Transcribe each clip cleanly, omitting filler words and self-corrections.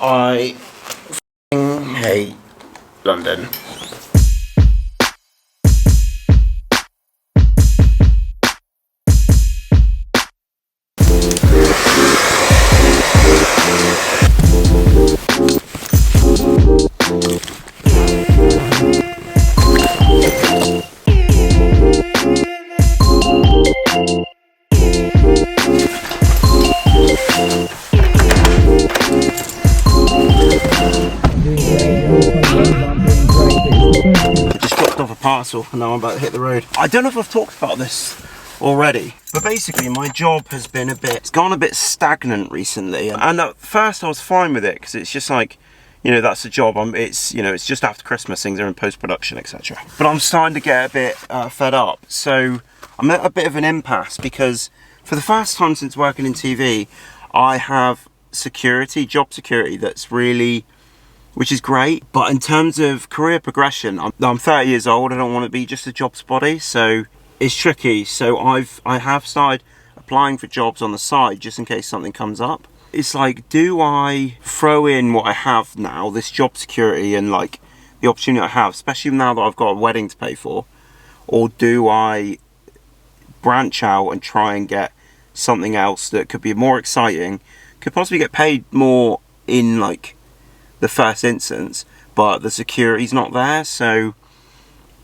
I hate London. Parcel and now I'm about to hit the road. I don't know if I've talked about this already, but basically my job has been it's gone a bit stagnant recently, and at first I was fine with it because it's just like, you know, that's the job. It's just after Christmas, things are in post-production, etc. But I'm starting to get a bit fed up, so I'm at a bit of an impasse because for the first time since working in TV, I have job security that's really, which is great, but in terms of career progression, I'm 30 years old. I don't want to be just a jobs body, so it's tricky. So I have started applying for jobs on the side just in case something comes up. It's like, do I throw in what I have now, this job security and like the opportunity I have, especially now that I've got a wedding to pay for, or do I branch out and try and get something else that could be more exciting, could possibly get paid more in like the first instance, but the security's not there. So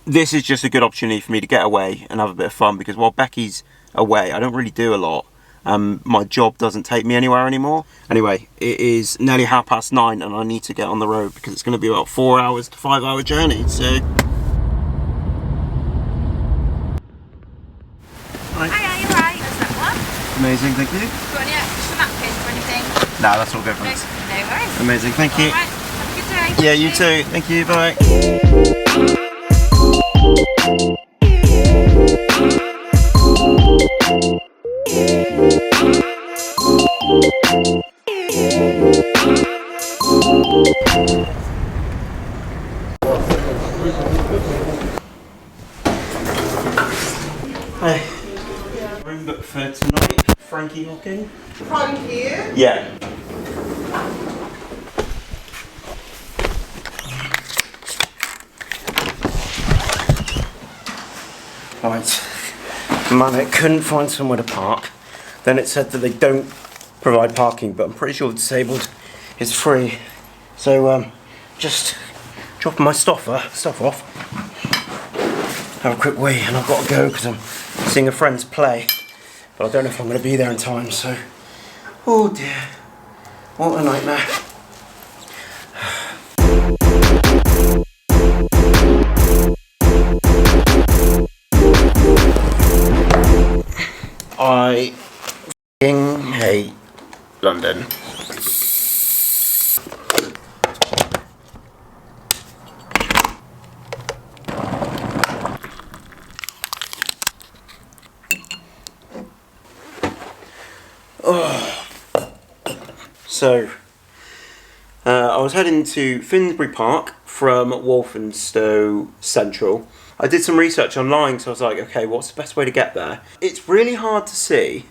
this is just a good opportunity for me to get away and have a bit of fun, because while Becky's away, I don't really do a lot. My job doesn't take me anywhere anymore. Anyway, it is nearly 9:30 and I need to get on the road because it's going to be about 4 hours to 5 hour journey. So Hi, are you alright? Is that one? Amazing, thank you. Do you want any extra napkins or anything? Nah, that's all good for us. No worries. Amazing, thank you. Alright, have a good day. Yeah, you too. Thank you, bye. Hi. Room booked for tonight. Frankie knocking. Frankie? Yeah. Right. Manic couldn't find somewhere to park. Then it said that they don't provide parking, but I'm pretty sure the disabled is free. So just dropping my stuff off. Have a quick wee, and I've got to go because I'm seeing a friend's play. But I don't know if I'm going to be there in time, so... Oh dear. What a nightmare. I f***ing hate London. So, I was heading to Finsbury Park from Walthamstow Central. I did some research online, so I was like, okay, what's the best way to get there? It's really hard to see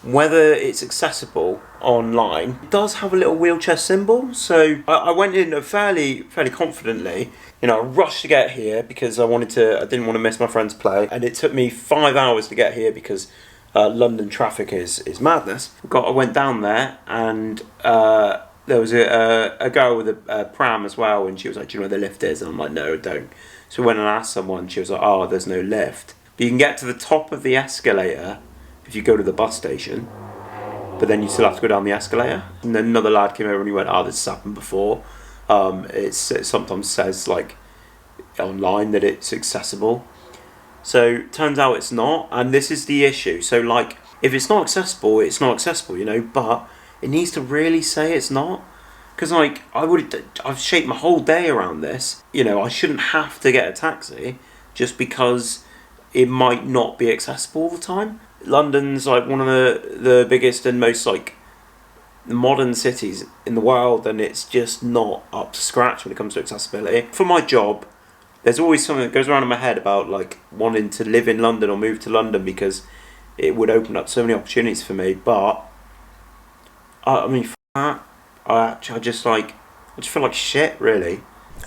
whether it's accessible online. It does have a little wheelchair symbol, so I went in fairly confidently. You know, I rushed to get here because I didn't want to miss my friend's play, and it took me 5 hours to get here because London traffic is madness. I went down there, and there was a girl with a pram as well, and she was like, do you know where the lift is? And I'm like, no, I don't. So when I asked someone, she was like, oh, there's no lift. But you can get to the top of the escalator if you go to the bus station, but then you still have to go down the escalator. And then another lad came over and he went, oh, this has happened before. It sometimes says like online that it's accessible. So turns out it's not, and this is the issue. So like, if it's not accessible, it's not accessible, you know, but it needs to really say it's not. Because like, I've shaped my whole day around this. You know, I shouldn't have to get a taxi just because it might not be accessible all the time. London's like one of the biggest and most like modern cities in the world, and it's just not up to scratch when it comes to accessibility. For my job, there's always something that goes around in my head about like wanting to live in London or move to London because it would open up so many opportunities for me. But I mean, f*** that, I just feel like shit, really.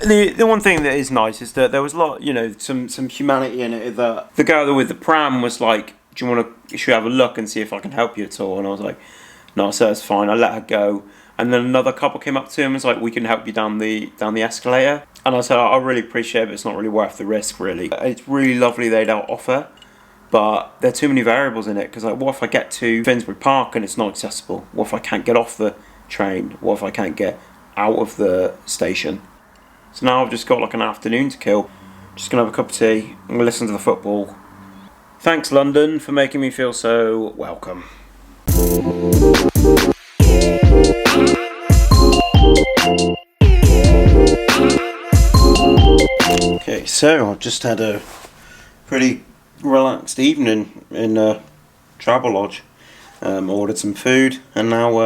The one thing that is nice is that there was a lot, some humanity in it. That the girl with the pram was like, "Do you want to? Should we have a look and see if I can help you at all?" And I was like, "No, sir, it's fine." I let her go, and then another couple came up to him and was like, "We can help you down the escalator." And I said, "I really appreciate it, but it's not really worth the risk, really." It's really lovely they'd offer, but there are too many variables in it. Because like, what if I get to Finsbury Park and it's not accessible? What if I can't get off the train? What if I can't get out of the station? So now I've just got like an afternoon to kill. Just gonna have a cup of tea. I'm gonna listen to the football. Thanks, London, for making me feel so welcome. Okay, so I've just had a pretty relaxed evening in Travelodge. Ordered some food, and now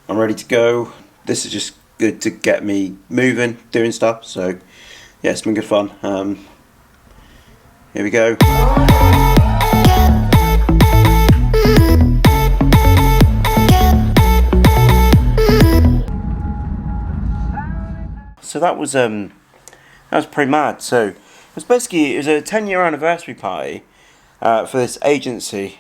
I'm ready to go. This is just good to get me moving, doing stuff. So yeah, it's been good fun. Here we go. So that was pretty mad. So it was a 10-year anniversary party for this agency.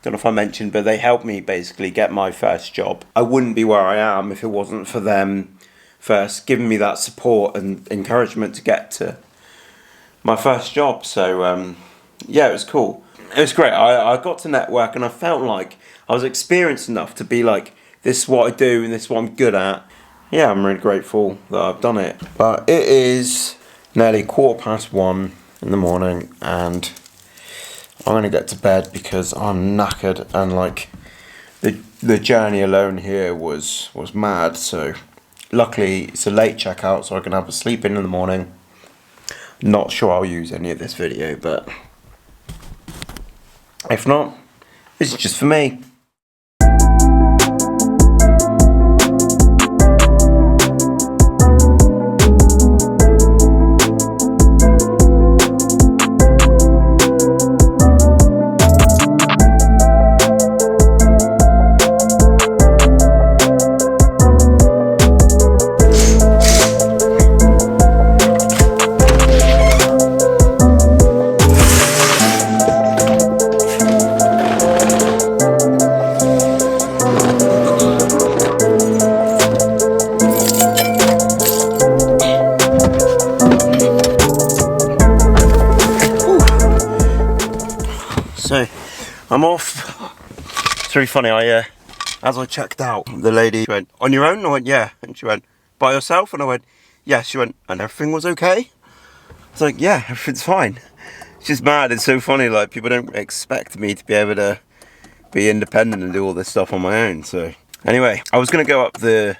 Don't know if I mentioned, but they helped me basically get my first job. I wouldn't be where I am if it wasn't for them first giving me that support and encouragement to get to my first job. So yeah, it was cool. It was great. I got to network, and I felt like I was experienced enough to be like, this is what I do and this is what I'm good at. Yeah, I'm really grateful that I've done it. But it is nearly 1:15 in the morning, and I'm going to get to bed because I'm knackered, and like the journey alone here was mad. So luckily it's a late checkout, so I can have a sleep in the morning. Not sure I'll use any of this video, but if not, this is just for me. So I'm off. It's really funny. As I checked out, the lady went, "On your own?" And I went, "Yeah." And she went, "By yourself?" And I went, "Yeah." She went, "And everything was okay?" I was like, "Yeah, everything's fine." It's just mad. It's so funny. Like, people don't expect me to be able to be independent and do all this stuff on my own. So anyway, I was gonna go up the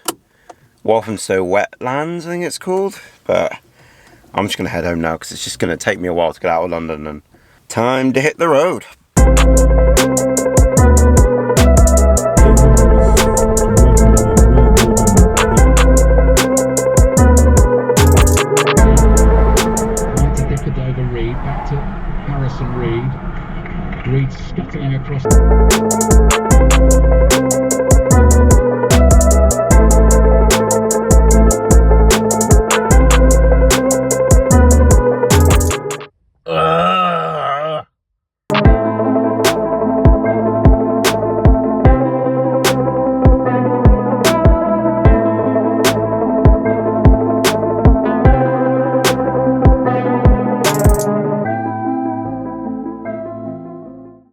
Walthamstow wetlands, I think it's called, but I'm just gonna head home now because it's just gonna take me a while to get out of London, and time to hit the road.